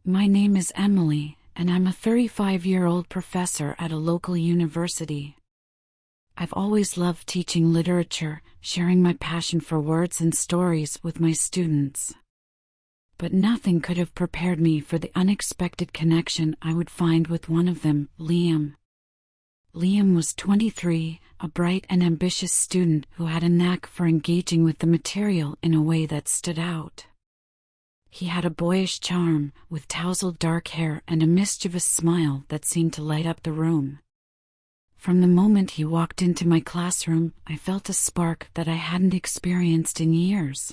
My name is Emily, and I'm a 35-year-old professor at a local university. I've always loved teaching literature, sharing my passion for words and stories with my students. But nothing could have prepared me for the unexpected connection I would find with one of them, Liam. Liam was 23, a bright and ambitious student who had a knack for engaging with the material in a way that stood out. He had a boyish charm, with tousled dark hair and a mischievous smile that seemed to light up the room. From the moment he walked into my classroom, I felt a spark that I hadn't experienced in years.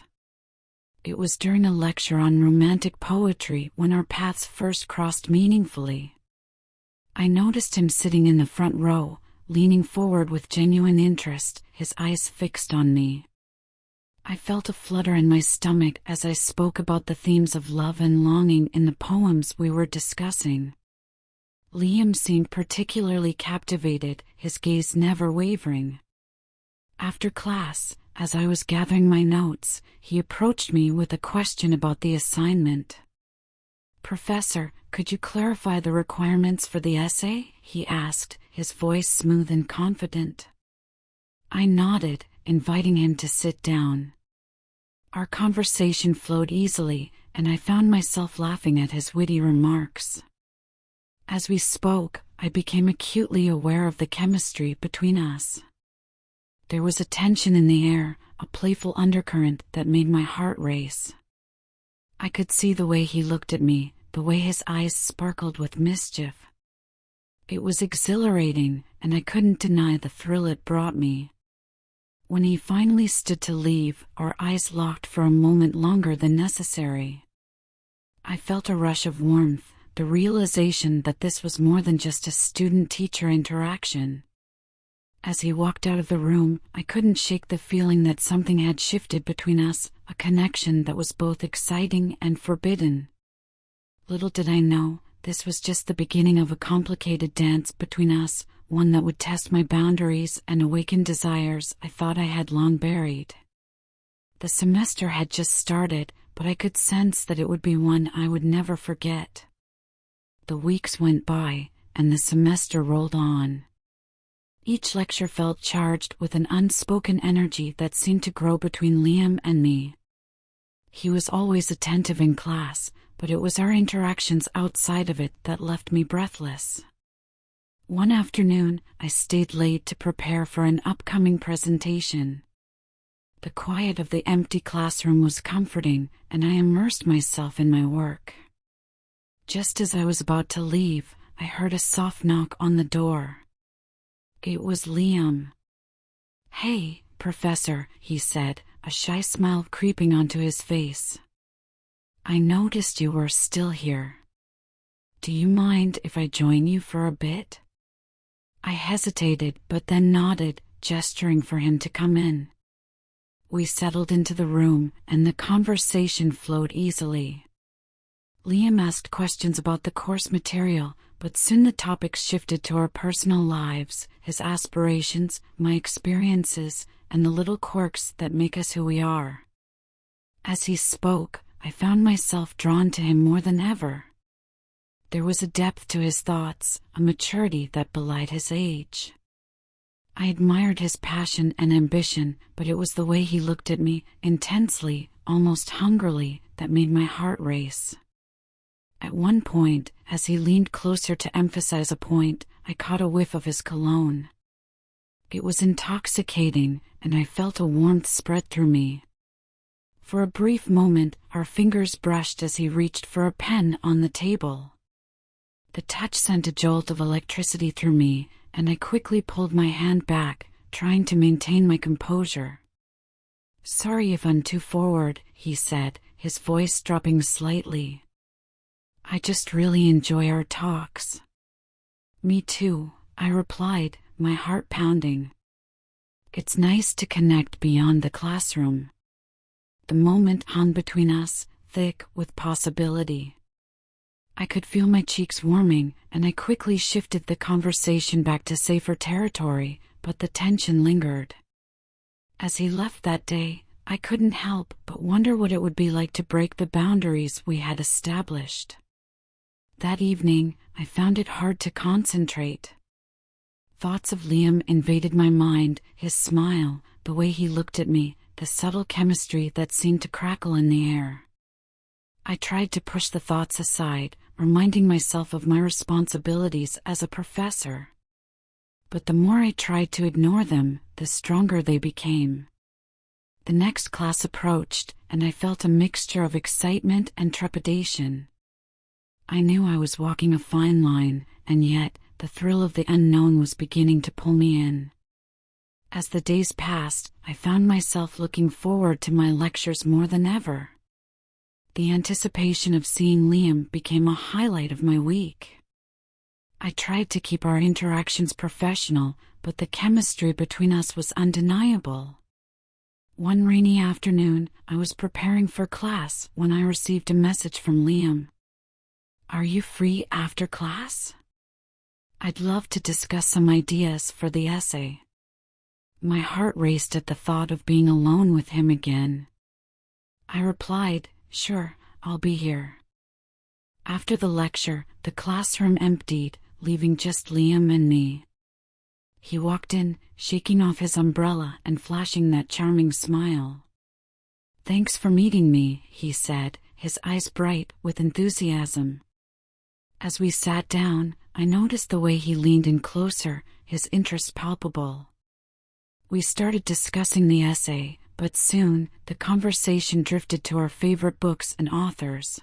It was during a lecture on romantic poetry when our paths first crossed meaningfully. I noticed him sitting in the front row, leaning forward with genuine interest, his eyes fixed on me. I felt a flutter in my stomach as I spoke about the themes of love and longing in the poems we were discussing. Liam seemed particularly captivated, his gaze never wavering. After class, as I was gathering my notes, he approached me with a question about the assignment. "Professor, could you clarify the requirements for the essay?" he asked, his voice smooth and confident. I nodded, inviting him to sit down. Our conversation flowed easily, and I found myself laughing at his witty remarks. As we spoke, I became acutely aware of the chemistry between us. There was a tension in the air, a playful undercurrent that made my heart race. I could see the way he looked at me, the way his eyes sparkled with mischief. It was exhilarating, and I couldn't deny the thrill it brought me. When he finally stood to leave, our eyes locked for a moment longer than necessary. I felt a rush of warmth, the realization that this was more than just a student-teacher interaction. As he walked out of the room, I couldn't shake the feeling that something had shifted between us, a connection that was both exciting and forbidden. Little did I know, this was just the beginning of a complicated dance between us, one that would test my boundaries and awaken desires I thought I had long buried. The semester had just started, but I could sense that it would be one I would never forget. The weeks went by, and the semester rolled on. Each lecture felt charged with an unspoken energy that seemed to grow between Liam and me. He was always attentive in class, but it was our interactions outside of it that left me breathless. One afternoon, I stayed late to prepare for an upcoming presentation. The quiet of the empty classroom was comforting, and I immersed myself in my work. Just as I was about to leave, I heard a soft knock on the door. It was Liam. "Hey, Professor," he said, a shy smile creeping onto his face. "I noticed you were still here. Do you mind if I join you for a bit?" I hesitated, but then nodded, gesturing for him to come in. We settled into the room, and the conversation flowed easily. Liam asked questions about the course material, but soon the topics shifted to our personal lives, his aspirations, my experiences, and the little quirks that make us who we are. As he spoke, I found myself drawn to him more than ever. There was a depth to his thoughts, a maturity that belied his age. I admired his passion and ambition, but it was the way he looked at me, intensely, almost hungrily, that made my heart race. At one point, as he leaned closer to emphasize a point, I caught a whiff of his cologne. It was intoxicating, and I felt a warmth spread through me. For a brief moment, our fingers brushed as he reached for a pen on the table. The touch sent a jolt of electricity through me, and I quickly pulled my hand back, trying to maintain my composure. "Sorry if I'm too forward," he said, his voice dropping slightly. "I just really enjoy our talks." "Me too," I replied, my heart pounding. It's nice to connect beyond the classroom. The moment hung between us, thick with possibility. I could feel my cheeks warming, and I quickly shifted the conversation back to safer territory, but the tension lingered. As he left that day, I couldn't help but wonder what it would be like to break the boundaries we had established. That evening, I found it hard to concentrate. Thoughts of Liam invaded my mind, his smile, the way he looked at me, the subtle chemistry that seemed to crackle in the air. I tried to push the thoughts aside, reminding myself of my responsibilities as a professor. But the more I tried to ignore them, the stronger they became. The next class approached, and I felt a mixture of excitement and trepidation. I knew I was walking a fine line, and yet, the thrill of the unknown was beginning to pull me in. As the days passed, I found myself looking forward to my lectures more than ever. The anticipation of seeing Liam became a highlight of my week. I tried to keep our interactions professional, but the chemistry between us was undeniable. One rainy afternoon, I was preparing for class when I received a message from Liam. "Are you free after class? I'd love to discuss some ideas for the essay." My heart raced at the thought of being alone with him again. I replied, "Sure, I'll be here." After the lecture, the classroom emptied, leaving just Liam and me. He walked in, shaking off his umbrella and flashing that charming smile. "Thanks for meeting me," he said, his eyes bright with enthusiasm. As we sat down, I noticed the way he leaned in closer, his interest palpable. We started discussing the essay, but soon, the conversation drifted to our favorite books and authors.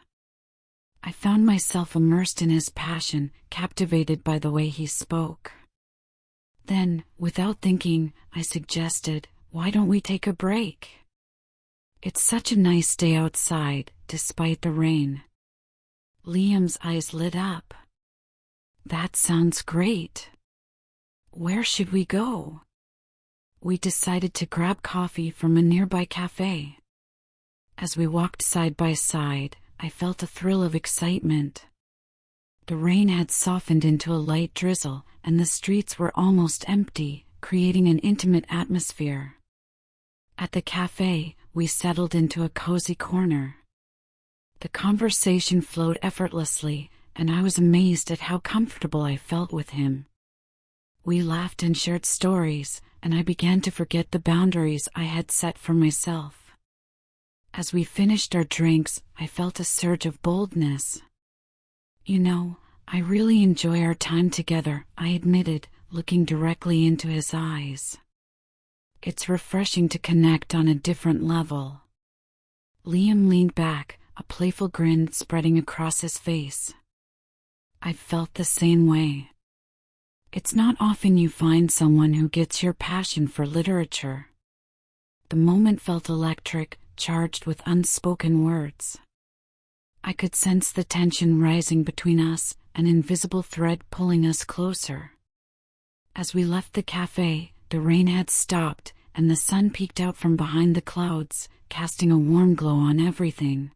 I found myself immersed in his passion, captivated by the way he spoke. Then, without thinking, I suggested, "Why don't we take a break? It's such a nice day outside, despite the rain." Liam's eyes lit up. "That sounds great. Where should we go?" We decided to grab coffee from a nearby cafe. As we walked side by side, I felt a thrill of excitement. The rain had softened into a light drizzle, and the streets were almost empty, creating an intimate atmosphere. At the cafe, we settled into a cozy corner. The conversation flowed effortlessly, and I was amazed at how comfortable I felt with him. We laughed and shared stories, and I began to forget the boundaries I had set for myself. As we finished our drinks, I felt a surge of boldness. "You know, I really enjoy our time together," I admitted, looking directly into his eyes. "It's refreshing to connect on a different level." Liam leaned back, a playful grin spreading across his face. I felt the same way. It's not often you find someone who gets your passion for literature. The moment felt electric, charged with unspoken words. I could sense the tension rising between us, an invisible thread pulling us closer. As we left the cafe, the rain had stopped, and the sun peeked out from behind the clouds, casting a warm glow on everything.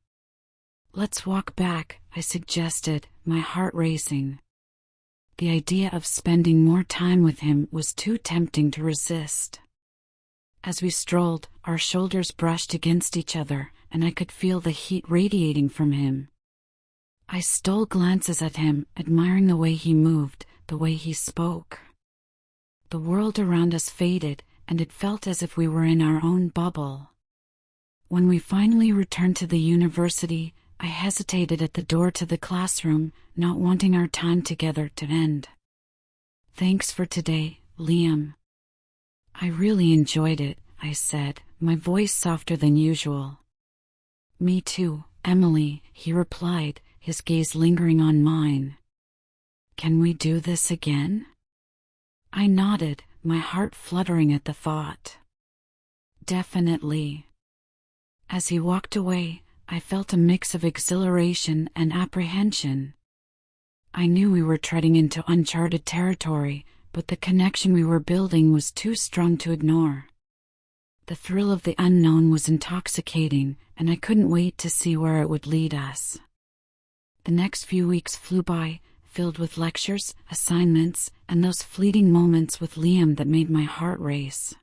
"Let's walk back," I suggested, my heart racing. The idea of spending more time with him was too tempting to resist. As we strolled, our shoulders brushed against each other, and I could feel the heat radiating from him. I stole glances at him, admiring the way he moved, the way he spoke. The world around us faded, and it felt as if we were in our own bubble. When we finally returned to the university, I hesitated at the door to the classroom, not wanting our time together to end. "Thanks for today, Liam. I really enjoyed it," I said, my voice softer than usual. "Me too, Emily," he replied, his gaze lingering on mine. "Can we do this again?" I nodded, my heart fluttering at the thought. "Definitely." As he walked away, I felt a mix of exhilaration and apprehension. I knew we were treading into uncharted territory, but the connection we were building was too strong to ignore. The thrill of the unknown was intoxicating, and I couldn't wait to see where it would lead us. The next few weeks flew by, filled with lectures, assignments, and those fleeting moments with Liam that made my heart race.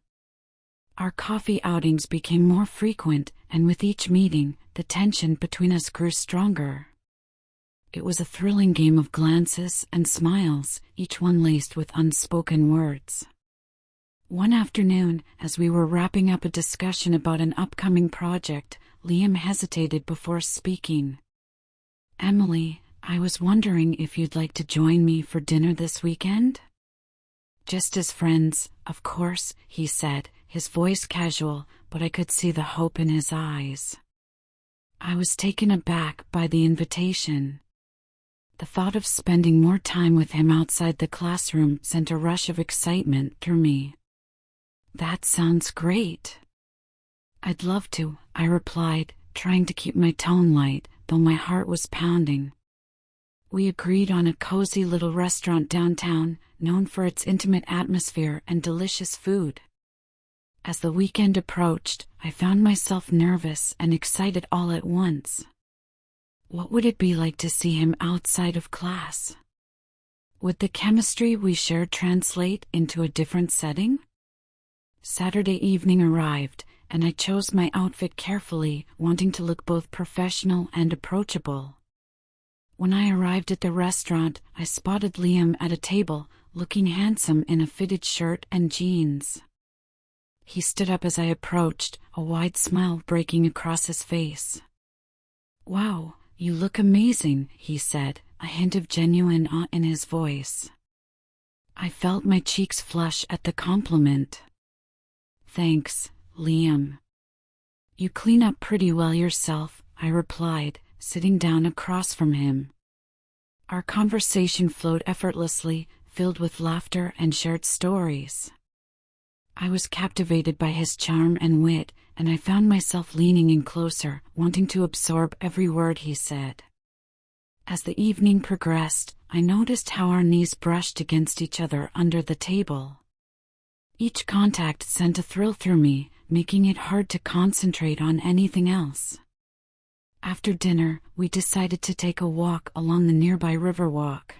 Our coffee outings became more frequent, and with each meeting, the tension between us grew stronger. It was a thrilling game of glances and smiles, each one laced with unspoken words. One afternoon, as we were wrapping up a discussion about an upcoming project, Liam hesitated before speaking. "Emily, I was wondering if you'd like to join me for dinner this weekend?" "Just as friends, of course," he said, his voice casual, but I could see the hope in his eyes. I was taken aback by the invitation. The thought of spending more time with him outside the classroom sent a rush of excitement through me. "That sounds great." "I'd love to," I replied, trying to keep my tone light, though my heart was pounding. We agreed on a cozy little restaurant downtown, known for its intimate atmosphere and delicious food. As the weekend approached, I found myself nervous and excited all at once. What would it be like to see him outside of class? Would the chemistry we shared translate into a different setting? Saturday evening arrived, and I chose my outfit carefully, wanting to look both professional and approachable. When I arrived at the restaurant, I spotted Liam at a table, looking handsome in a fitted shirt and jeans. He stood up as I approached, a wide smile breaking across his face. "Wow, you look amazing," he said, a hint of genuine awe in his voice. I felt my cheeks flush at the compliment. "Thanks, Liam. You clean up pretty well yourself," I replied, sitting down across from him. Our conversation flowed effortlessly, filled with laughter and shared stories. I was captivated by his charm and wit, and I found myself leaning in closer, wanting to absorb every word he said. As the evening progressed, I noticed how our knees brushed against each other under the table. Each contact sent a thrill through me, making it hard to concentrate on anything else. After dinner, we decided to take a walk along the nearby Riverwalk.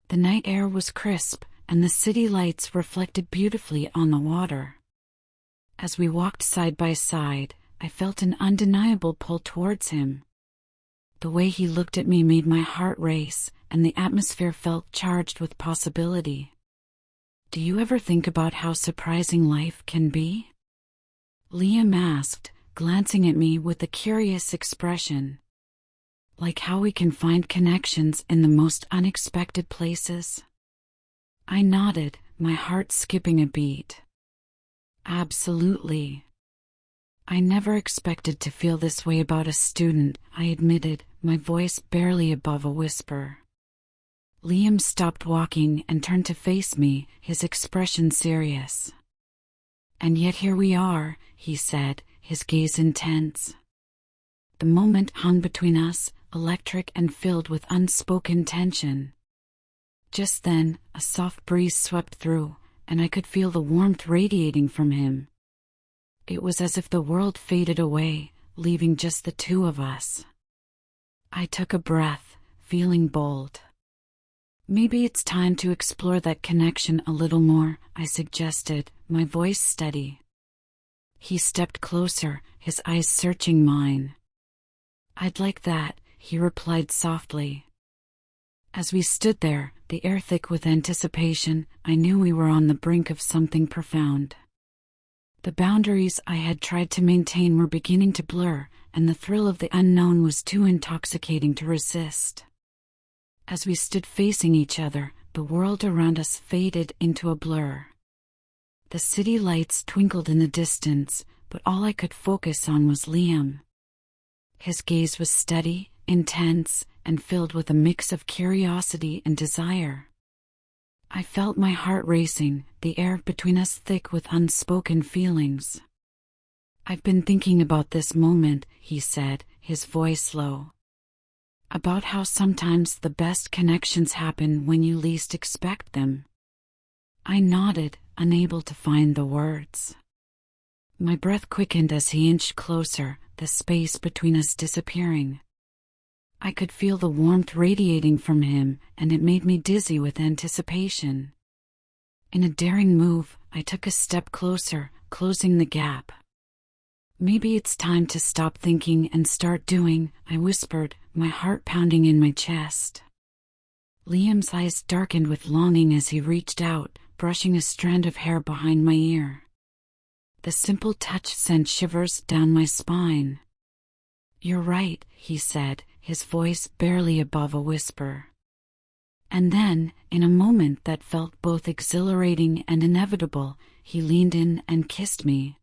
The night air was crisp, and the city lights reflected beautifully on the water. As we walked side by side, I felt an undeniable pull towards him. The way he looked at me made my heart race, and the atmosphere felt charged with possibility. "Do you ever think about how surprising life can be?" Liam asked, glancing at me with a curious expression. "Like how we can find connections in the most unexpected places?" I nodded, my heart skipping a beat. "Absolutely. I never expected to feel this way about a student," I admitted, my voice barely above a whisper. Liam stopped walking and turned to face me, his expression serious. "And yet here we are," he said, his gaze intense. The moment hung between us, electric and filled with unspoken tension. Just then, a soft breeze swept through, and I could feel the warmth radiating from him. It was as if the world faded away, leaving just the two of us. I took a breath, feeling bold. "Maybe it's time to explore that connection a little more," I suggested, my voice steady. He stepped closer, his eyes searching mine. "I'd like that," he replied softly. As we stood there, the air thick with anticipation, I knew we were on the brink of something profound. The boundaries I had tried to maintain were beginning to blur, and the thrill of the unknown was too intoxicating to resist. As we stood facing each other, the world around us faded into a blur. The city lights twinkled in the distance, but all I could focus on was Liam. His gaze was steady, intense, and filled with a mix of curiosity and desire. I felt my heart racing, the air between us thick with unspoken feelings. "I've been thinking about this moment," he said, his voice low. "About how sometimes the best connections happen when you least expect them." I nodded, unable to find the words. My breath quickened as he inched closer, the space between us disappearing. I could feel the warmth radiating from him, and it made me dizzy with anticipation. In a daring move, I took a step closer, closing the gap. "Maybe it's time to stop thinking and start doing," I whispered, my heart pounding in my chest. Liam's eyes darkened with longing as he reached out, brushing a strand of hair behind my ear. The simple touch sent shivers down my spine. "You're right," he said, his voice barely above a whisper. And then, in a moment that felt both exhilarating and inevitable, he leaned in and kissed me.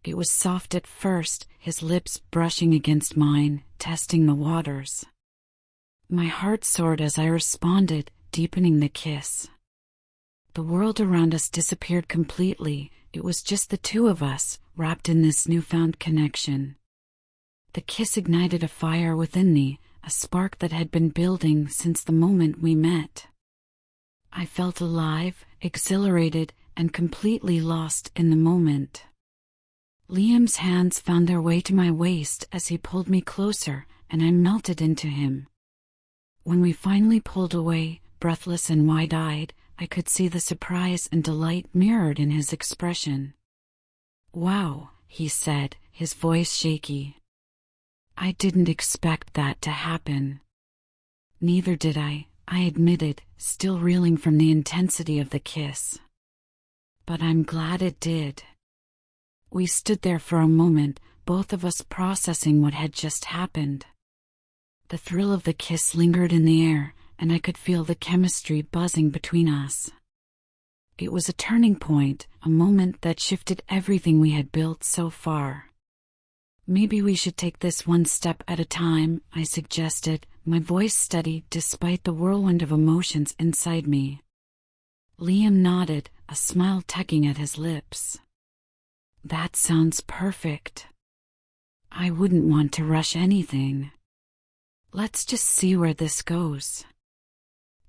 It was soft at first, his lips brushing against mine, testing the waters. My heart soared as I responded, deepening the kiss. The world around us disappeared completely. It was just the two of us, wrapped in this newfound connection. The kiss ignited a fire within me, a spark that had been building since the moment we met. I felt alive, exhilarated, and completely lost in the moment. Liam's hands found their way to my waist as he pulled me closer, and I melted into him. When we finally pulled away, breathless and wide-eyed, I could see the surprise and delight mirrored in his expression. "Wow," he said, his voice shaky. "I didn't expect that to happen." "Neither did I admitted, still reeling from the intensity of the kiss. "But I'm glad it did." We stood there for a moment, both of us processing what had just happened. The thrill of the kiss lingered in the air, and I could feel the chemistry buzzing between us. It was a turning point, a moment that shifted everything we had built so far. "Maybe we should take this one step at a time," I suggested, my voice steady despite the whirlwind of emotions inside me. Liam nodded, a smile tugging at his lips. "That sounds perfect. I wouldn't want to rush anything. Let's just see where this goes."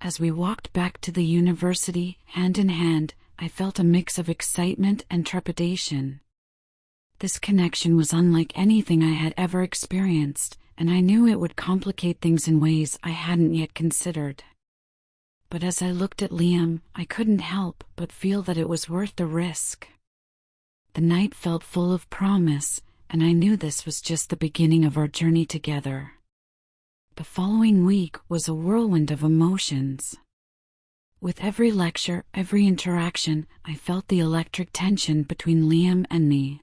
As we walked back to the university, hand in hand, I felt a mix of excitement and trepidation. This connection was unlike anything I had ever experienced, and I knew it would complicate things in ways I hadn't yet considered. But as I looked at Liam, I couldn't help but feel that it was worth the risk. The night felt full of promise, and I knew this was just the beginning of our journey together. The following week was a whirlwind of emotions. With every lecture, every interaction, I felt the electric tension between Liam and me.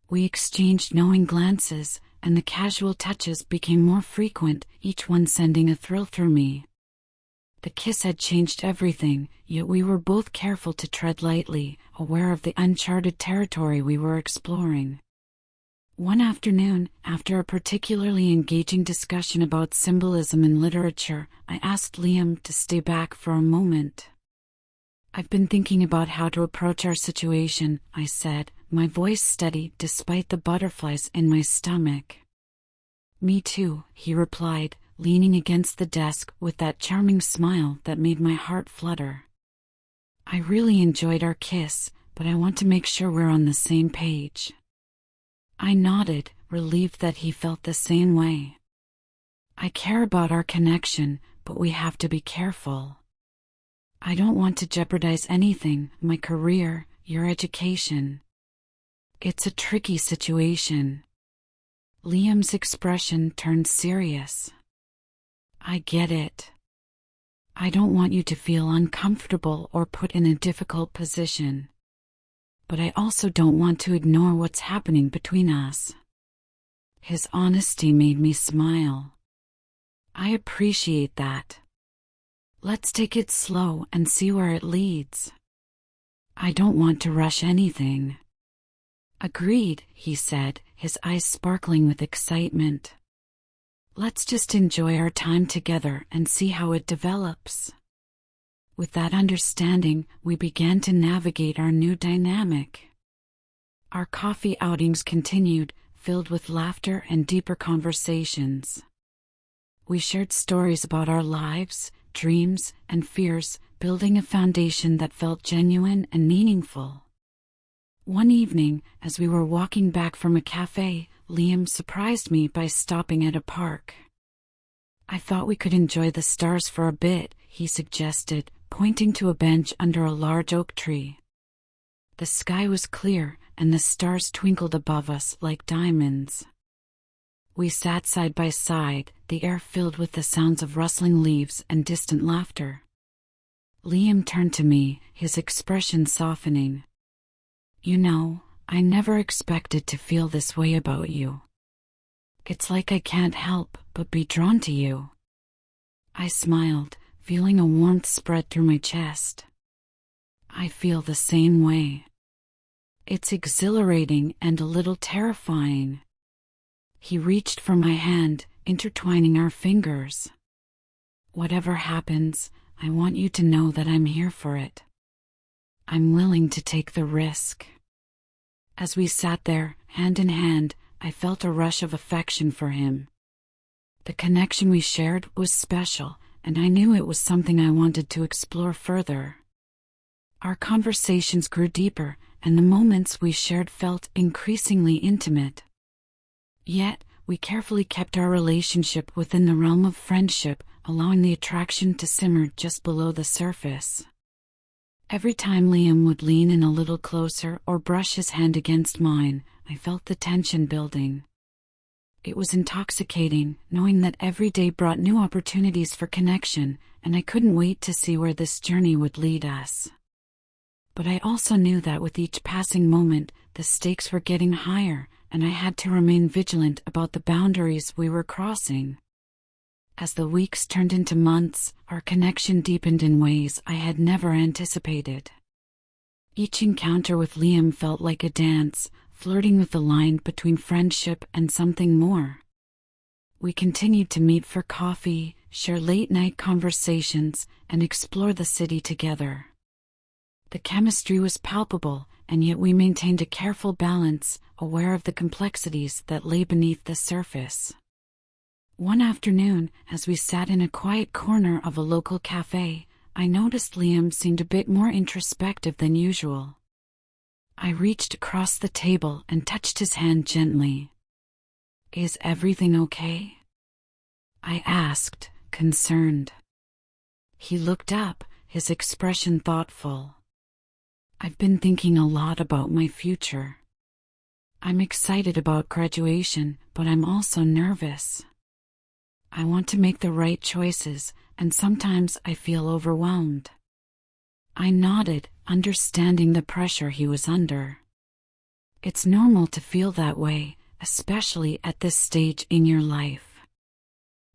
We exchanged knowing glances, and the casual touches became more frequent, each one sending a thrill through me. The kiss had changed everything, yet we were both careful to tread lightly, aware of the uncharted territory we were exploring. One afternoon, after a particularly engaging discussion about symbolism in literature, I asked Liam to stay back for a moment. "I've been thinking about how to approach our situation," I said, my voice steady despite the butterflies in my stomach. "Me too," he replied, leaning against the desk with that charming smile that made my heart flutter. "I really enjoyed our kiss, but I want to make sure we're on the same page." I nodded, relieved that he felt the same way. "I care about our connection, but we have to be careful. I don't want to jeopardize anything, my career, your education. It's a tricky situation." Liam's expression turned serious. "I get it. I don't want you to feel uncomfortable or put in a difficult position. But I also don't want to ignore what's happening between us." His honesty made me smile. "I appreciate that. Let's take it slow and see where it leads. I don't want to rush anything." "Agreed," he said, his eyes sparkling with excitement. "Let's just enjoy our time together and see how it develops." With that understanding, we began to navigate our new dynamic. Our coffee outings continued, filled with laughter and deeper conversations. We shared stories about our lives, dreams, and fears, building a foundation that felt genuine and meaningful. One evening, as we were walking back from a cafe, Liam surprised me by stopping at a park. "I thought we could enjoy the stars for a bit," he suggested, pointing to a bench under a large oak tree. The sky was clear, and the stars twinkled above us like diamonds. We sat side by side, the air filled with the sounds of rustling leaves and distant laughter. Liam turned to me, his expression softening. "You know, I never expected to feel this way about you. It's like I can't help but be drawn to you." I smiled, feeling a warmth spread through my chest. "I feel the same way. It's exhilarating and a little terrifying." He reached for my hand, intertwining our fingers. "Whatever happens, I want you to know that I'm here for it. I'm willing to take the risk." As we sat there, hand in hand, I felt a rush of affection for him. The connection we shared was special, and I knew it was something I wanted to explore further. Our conversations grew deeper, and the moments we shared felt increasingly intimate. Yet, we carefully kept our relationship within the realm of friendship, allowing the attraction to simmer just below the surface. Every time Liam would lean in a little closer or brush his hand against mine, I felt the tension building. It was intoxicating, knowing that every day brought new opportunities for connection, and I couldn't wait to see where this journey would lead us. But I also knew that with each passing moment, the stakes were getting higher, and I had to remain vigilant about the boundaries we were crossing. As the weeks turned into months, our connection deepened in ways I had never anticipated. Each encounter with Liam felt like a dance, flirting with the line between friendship and something more. We continued to meet for coffee, share late-night conversations, and explore the city together. The chemistry was palpable, and yet we maintained a careful balance, aware of the complexities that lay beneath the surface. One afternoon, as we sat in a quiet corner of a local cafe, I noticed Liam seemed a bit more introspective than usual. I reached across the table and touched his hand gently. "Is everything okay?" I asked, concerned. He looked up, his expression thoughtful. "I've been thinking a lot about my future. I'm excited about graduation, but I'm also nervous. I want to make the right choices, and sometimes I feel overwhelmed." I nodded, understanding the pressure he was under. "It's normal to feel that way, especially at this stage in your life.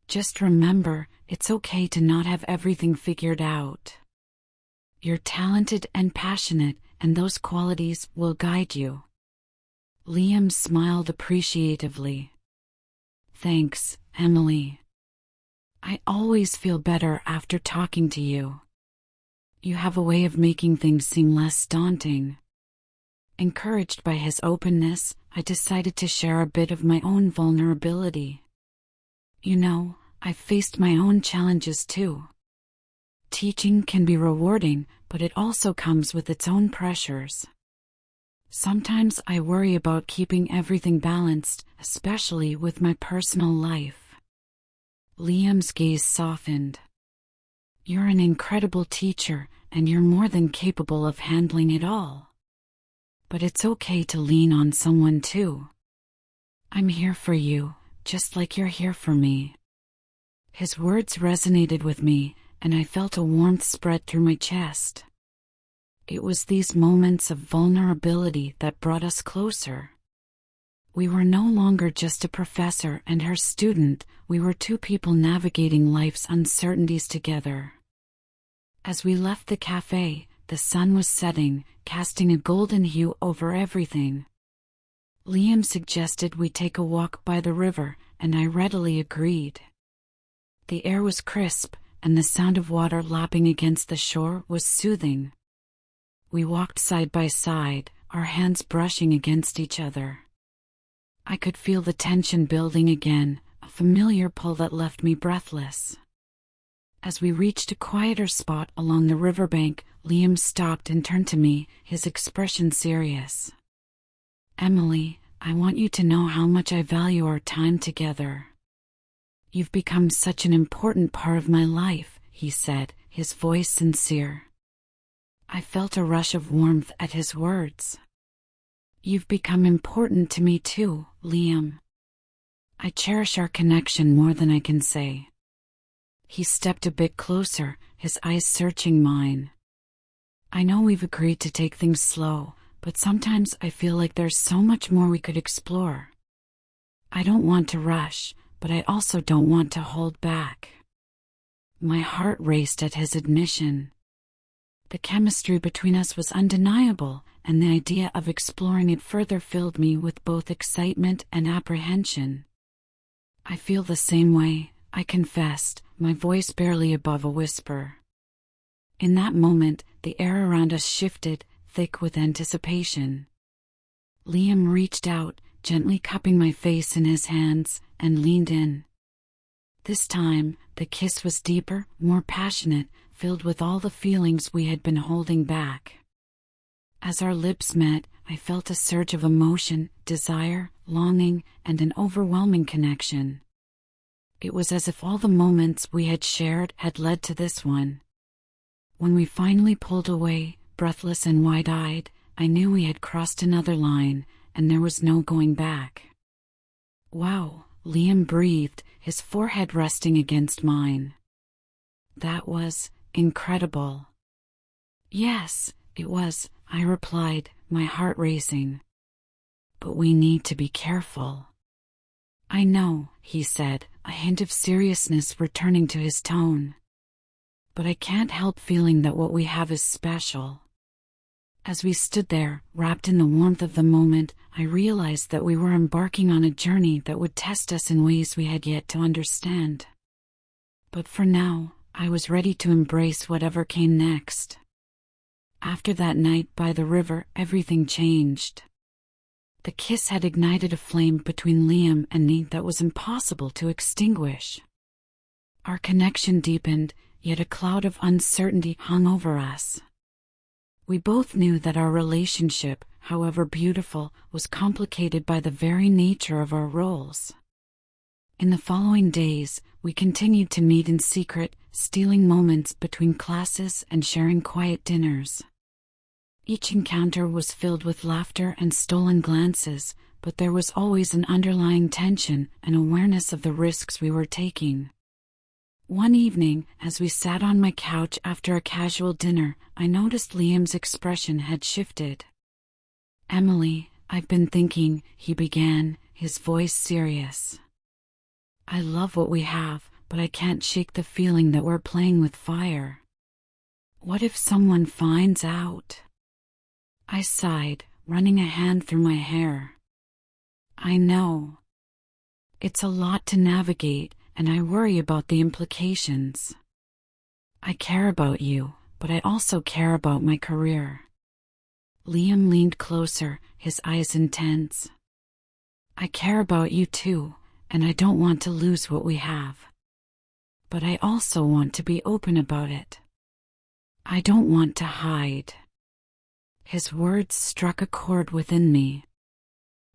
Just remember, it's okay to not have everything figured out. You're talented and passionate, and those qualities will guide you." Liam smiled appreciatively. "Thanks, Emily. I always feel better after talking to you. You have a way of making things seem less daunting." Encouraged by his openness, I decided to share a bit of my own vulnerability. "You know, I've faced my own challenges too. Teaching can be rewarding, but it also comes with its own pressures. Sometimes I worry about keeping everything balanced, especially with my personal life." Liam's gaze softened. "You're an incredible teacher, and you're more than capable of handling it all. But it's okay to lean on someone too. I'm here for you, just like you're here for me." His words resonated with me, and I felt a warmth spread through my chest. It was these moments of vulnerability that brought us closer. We were no longer just a professor and her student, we were two people navigating life's uncertainties together. As we left the cafe, the sun was setting, casting a golden hue over everything. Liam suggested we take a walk by the river, and I readily agreed. The air was crisp, and the sound of water lapping against the shore was soothing. We walked side by side, our hands brushing against each other. I could feel the tension building again, a familiar pull that left me breathless. As we reached a quieter spot along the riverbank, Liam stopped and turned to me, his expression serious. "Emily, I want you to know how much I value our time together. You've become such an important part of my life," he said, his voice sincere. I felt a rush of warmth at his words. "You've become important to me too, Liam. I cherish our connection more than I can say. He stepped a bit closer, his eyes searching mine. I know we've agreed to take things slow, but sometimes I feel like there's so much more we could explore. I don't want to rush, but I also don't want to hold back. My heart raced at his admission. The chemistry between us was undeniable, and the idea of exploring it further filled me with both excitement and apprehension. I feel the same way, I confessed, my voice barely above a whisper. In that moment, the air around us shifted, thick with anticipation. Liam reached out, gently cupping my face in his hands, and leaned in. This time, the kiss was deeper, more passionate, filled with all the feelings we had been holding back. As our lips met, I felt a surge of emotion, desire, longing, and an overwhelming connection. It was as if all the moments we had shared had led to this one. When we finally pulled away, breathless and wide-eyed, I knew we had crossed another line, and there was no going back. "Wow," Liam breathed, his forehead resting against mine. "That was incredible." "Yes, it was," I replied, my heart racing. "But we need to be careful." "I know," he said, a hint of seriousness returning to his tone. "But I can't help feeling that what we have is special." As we stood there, wrapped in the warmth of the moment, I realized that we were embarking on a journey that would test us in ways we had yet to understand. But for now, I was ready to embrace whatever came next. After that night by the river, everything changed. The kiss had ignited a flame between Liam and me that was impossible to extinguish. Our connection deepened, yet a cloud of uncertainty hung over us. We both knew that our relationship, however beautiful, was complicated by the very nature of our roles. In the following days, we continued to meet in secret, stealing moments between classes and sharing quiet dinners. Each encounter was filled with laughter and stolen glances, but there was always an underlying tension and awareness of the risks we were taking. One evening, as we sat on my couch after a casual dinner, I noticed Liam's expression had shifted. "Emily, I've been thinking," he began, his voice serious. "I love what we have, but I can't shake the feeling that we're playing with fire. What if someone finds out?" I sighed, running a hand through my hair. "I know. It's a lot to navigate, and I worry about the implications. I care about you, but I also care about my career." Liam leaned closer, his eyes intense. "I care about you too, and I don't want to lose what we have. But I also want to be open about it. I don't want to hide." His words struck a chord within me.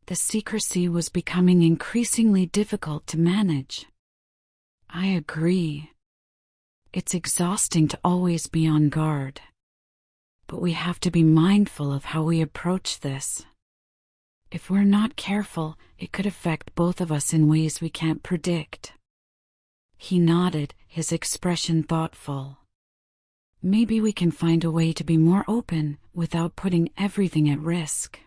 The secrecy was becoming increasingly difficult to manage. I agree. It's exhausting to always be on guard. But we have to be mindful of how we approach this. If we're not careful, it could affect both of us in ways we can't predict. He nodded, his expression thoughtful. "Maybe we can find a way to be more open without putting everything at risk.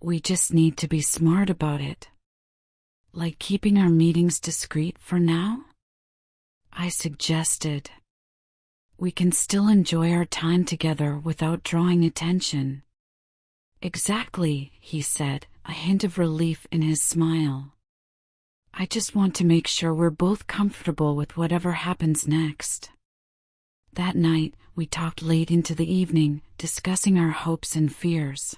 We just need to be smart about it. Like keeping our meetings discreet for now?" I suggested. "We can still enjoy our time together without drawing attention." "Exactly," he said, a hint of relief in his smile. "I just want to make sure we're both comfortable with whatever happens next." That night, we talked late into the evening, discussing our hopes and fears.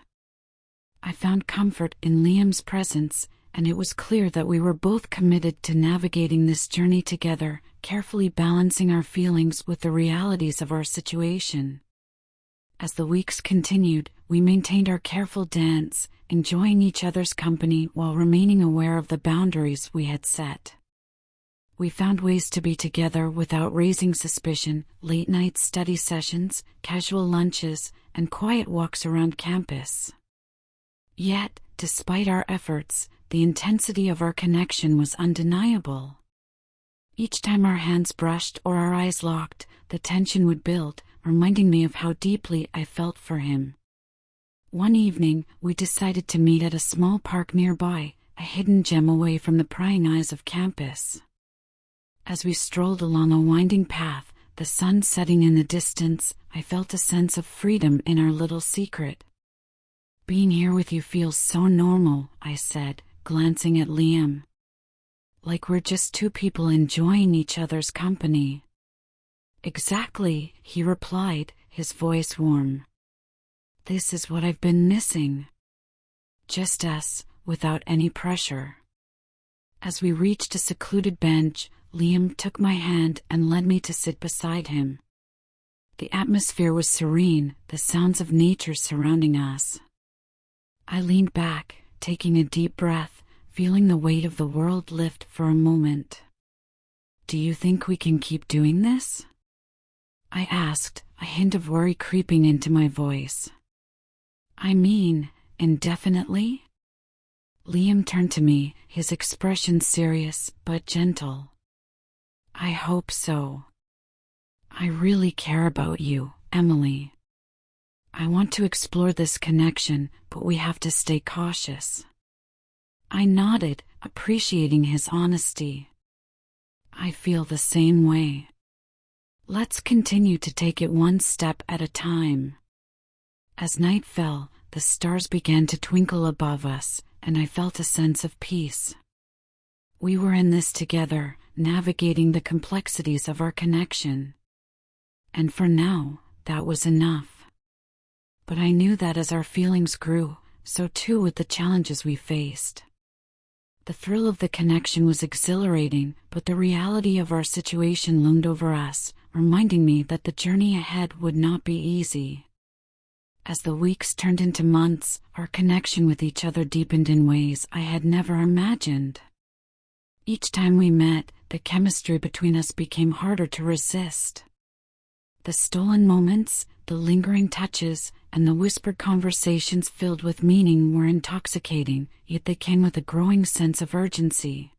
I found comfort in Liam's presence, and it was clear that we were both committed to navigating this journey together, carefully balancing our feelings with the realities of our situation. As the weeks continued, we maintained our careful dance, enjoying each other's company while remaining aware of the boundaries we had set. We found ways to be together without raising suspicion: late-night study sessions, casual lunches, and quiet walks around campus. Yet, despite our efforts, the intensity of our connection was undeniable. Each time our hands brushed or our eyes locked, the tension would build, reminding me of how deeply I felt for him. One evening, we decided to meet at a small park nearby, a hidden gem away from the prying eyes of campus. As we strolled along a winding path, the sun setting in the distance, I felt a sense of freedom in our little secret. "Being here with you feels so normal," I said, glancing at Liam. "Like we're just two people enjoying each other's company." "Exactly," he replied, his voice warm. "This is what I've been missing. Just us, without any pressure." As we reached a secluded bench, Liam took my hand and led me to sit beside him. The atmosphere was serene, the sounds of nature surrounding us. I leaned back, taking a deep breath, feeling the weight of the world lift for a moment. "Do you think we can keep doing this?" I asked, a hint of worry creeping into my voice. "I mean, indefinitely?" Liam turned to me, his expression serious but gentle. "I hope so. I really care about you, Emily. I want to explore this connection, but we have to stay cautious." I nodded, appreciating his honesty. "I feel the same way. Let's continue to take it one step at a time." As night fell, the stars began to twinkle above us, and I felt a sense of peace. We were in this together, navigating the complexities of our connection. And for now, that was enough. But I knew that as our feelings grew, so too would the challenges we faced. The thrill of the connection was exhilarating, but the reality of our situation loomed over us, reminding me that the journey ahead would not be easy. As the weeks turned into months, our connection with each other deepened in ways I had never imagined. Each time we met, the chemistry between us became harder to resist. The stolen moments, the lingering touches, and the whispered conversations filled with meaning were intoxicating, yet they came with a growing sense of urgency.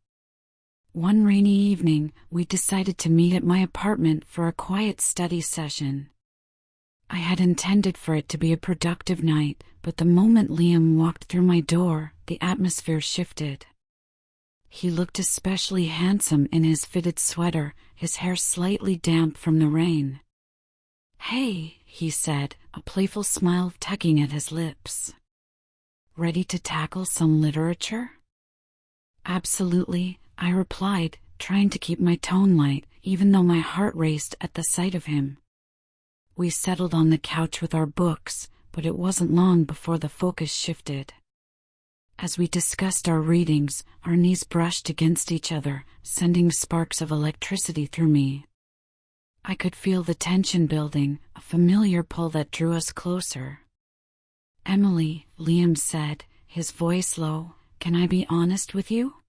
One rainy evening, we decided to meet at my apartment for a quiet study session. I had intended for it to be a productive night, but the moment Liam walked through my door, the atmosphere shifted. He looked especially handsome in his fitted sweater, his hair slightly damp from the rain. "Hey," he said, a playful smile tugging at his lips. "Ready to tackle some literature?" "Absolutely," I replied, trying to keep my tone light, even though my heart raced at the sight of him. We settled on the couch with our books, but it wasn't long before the focus shifted. As we discussed our readings, our knees brushed against each other, sending sparks of electricity through me. I could feel the tension building, a familiar pull that drew us closer. "Emily," Liam said, his voice low, "can I be honest with you?"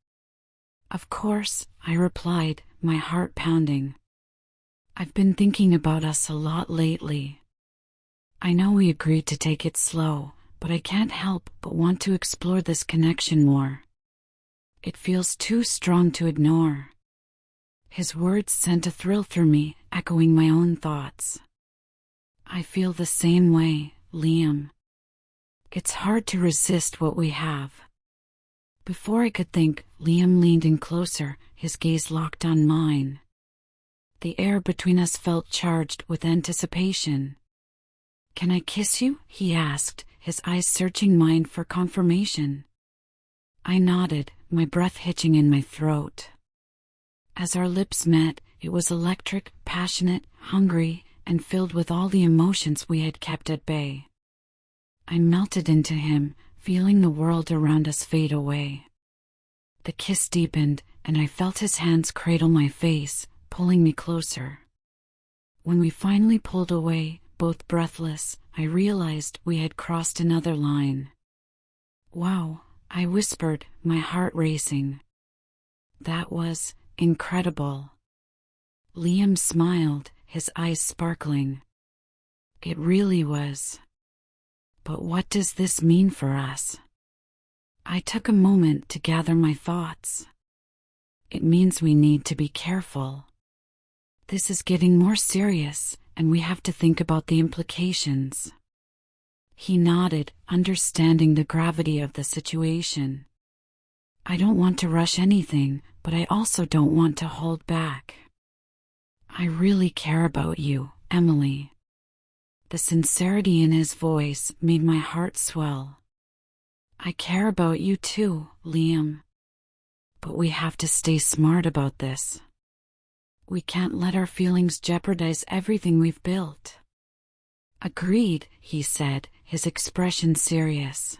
"Of course," I replied, my heart pounding. "I've been thinking about us a lot lately. I know we agreed to take it slow, but I can't help but want to explore this connection more. It feels too strong to ignore." His words sent a thrill through me, echoing my own thoughts. "I feel the same way, Liam. It's hard to resist what we have." Before I could think, Liam leaned in closer, his gaze locked on mine. The air between us felt charged with anticipation. "Can I kiss you?" he asked, his eyes searching mine for confirmation. I nodded, my breath hitching in my throat. As our lips met, it was electric, passionate, hungry, and filled with all the emotions we had kept at bay. I melted into him, feeling the world around us fade away. The kiss deepened, and I felt his hands cradle my face, pulling me closer. When we finally pulled away, both breathless, I realized we had crossed another line. "Wow," I whispered, my heart racing. "That was incredible." Liam smiled, his eyes sparkling. "It really was. But what does this mean for us?" I took a moment to gather my thoughts. It means we need to be careful. This is getting more serious, and we have to think about the implications. He nodded, understanding the gravity of the situation. I don't want to rush anything, but I also don't want to hold back. I really care about you, Emily. The sincerity in his voice made my heart swell. I care about you too, Liam. But we have to stay smart about this. We can't let our feelings jeopardize everything we've built. Agreed, he said, his expression serious.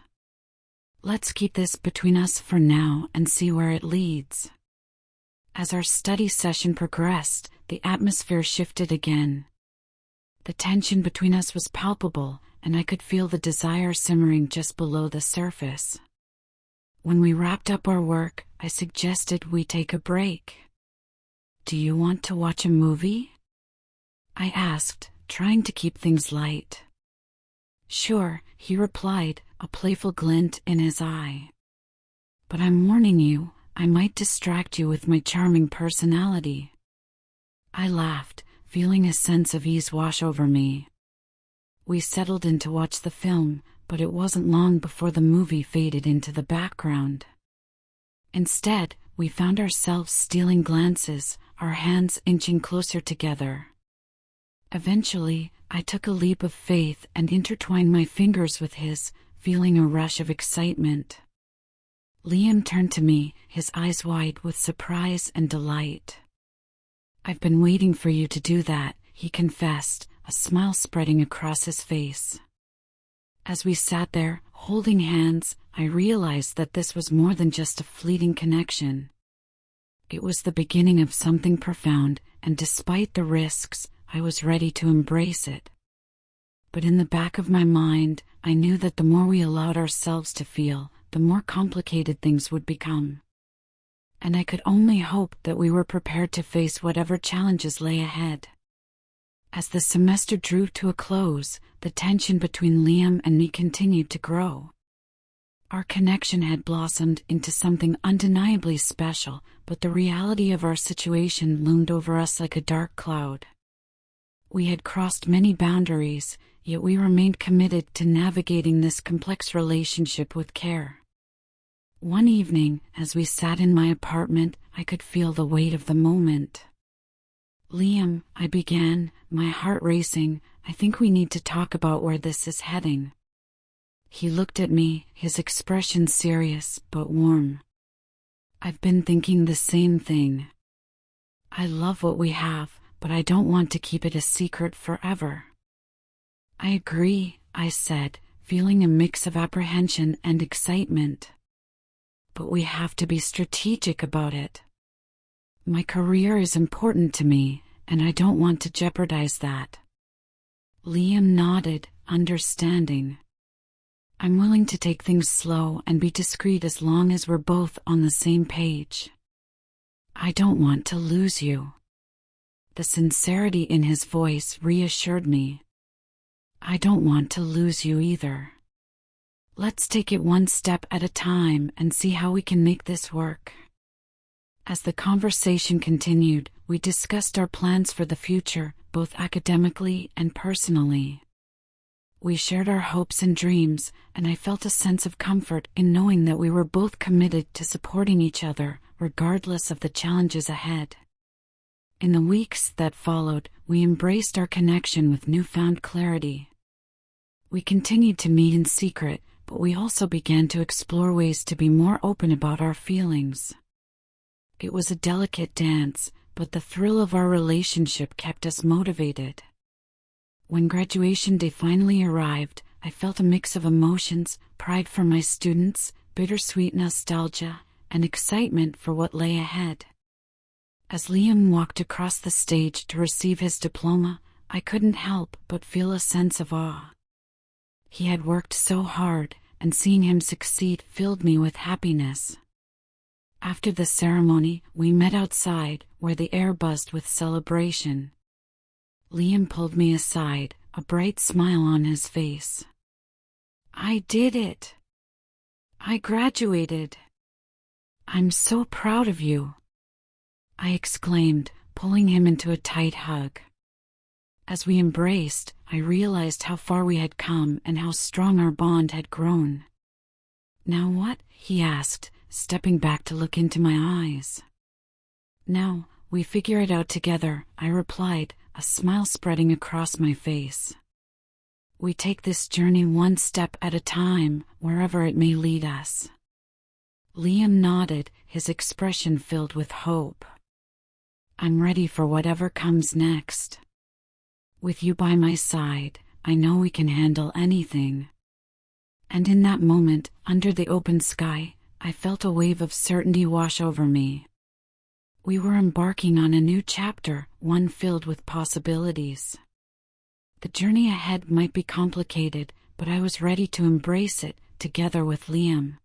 Let's keep this between us for now and see where it leads. As our study session progressed, the atmosphere shifted again. The tension between us was palpable, and I could feel the desire simmering just below the surface. When we wrapped up our work, I suggested we take a break. Do you want to watch a movie? I asked, trying to keep things light. Sure, he replied, a playful glint in his eye. But I'm warning you, I might distract you with my charming personality. I laughed, feeling a sense of ease wash over me. We settled in to watch the film, but it wasn't long before the movie faded into the background. Instead, we found ourselves stealing glances, our hands inching closer together. Eventually, I took a leap of faith and intertwined my fingers with his, feeling a rush of excitement. Liam turned to me, his eyes wide with surprise and delight. I've been waiting for you to do that, he confessed, a smile spreading across his face. As we sat there, holding hands, I realized that this was more than just a fleeting connection. It was the beginning of something profound, and despite the risks, I was ready to embrace it. But in the back of my mind, I knew that the more we allowed ourselves to feel, the more complicated things would become. And I could only hope that we were prepared to face whatever challenges lay ahead. As the semester drew to a close, the tension between Liam and me continued to grow. Our connection had blossomed into something undeniably special, but the reality of our situation loomed over us like a dark cloud. We had crossed many boundaries, yet we remained committed to navigating this complex relationship with care. One evening, as we sat in my apartment, I could feel the weight of the moment. Liam, I began, my heart racing, I think we need to talk about where this is heading. He looked at me, his expression serious but warm. I've been thinking the same thing. I love what we have, but I don't want to keep it a secret forever. I agree, I said, feeling a mix of apprehension and excitement. But we have to be strategic about it. My career is important to me, and I don't want to jeopardize that. Liam nodded, understanding. I'm willing to take things slow and be discreet as long as we're both on the same page. I don't want to lose you. The sincerity in his voice reassured me. I don't want to lose you either. Let's take it one step at a time and see how we can make this work. As the conversation continued, we discussed our plans for the future, both academically and personally. We shared our hopes and dreams, and I felt a sense of comfort in knowing that we were both committed to supporting each other, regardless of the challenges ahead. In the weeks that followed, we embraced our connection with newfound clarity. We continued to meet in secret, but we also began to explore ways to be more open about our feelings. It was a delicate dance, but the thrill of our relationship kept us motivated. When graduation day finally arrived, I felt a mix of emotions, pride for my students, bittersweet nostalgia, and excitement for what lay ahead. As Liam walked across the stage to receive his diploma, I couldn't help but feel a sense of awe. He had worked so hard, and seeing him succeed filled me with happiness. After the ceremony, we met outside, where the air buzzed with celebration. Liam pulled me aside, a bright smile on his face. I did it! I graduated. I'm so proud of you, I exclaimed, pulling him into a tight hug. As we embraced, I realized how far we had come and how strong our bond had grown. Now what? He asked, stepping back to look into my eyes. Now, we figure it out together, I replied, a smile spreading across my face. We take this journey one step at a time, wherever it may lead us. Liam nodded, his expression filled with hope. I'm ready for whatever comes next. With you by my side, I know we can handle anything. And in that moment, under the open sky, I felt a wave of certainty wash over me. We were embarking on a new chapter, one filled with possibilities. The journey ahead might be complicated, but I was ready to embrace it, together with Liam.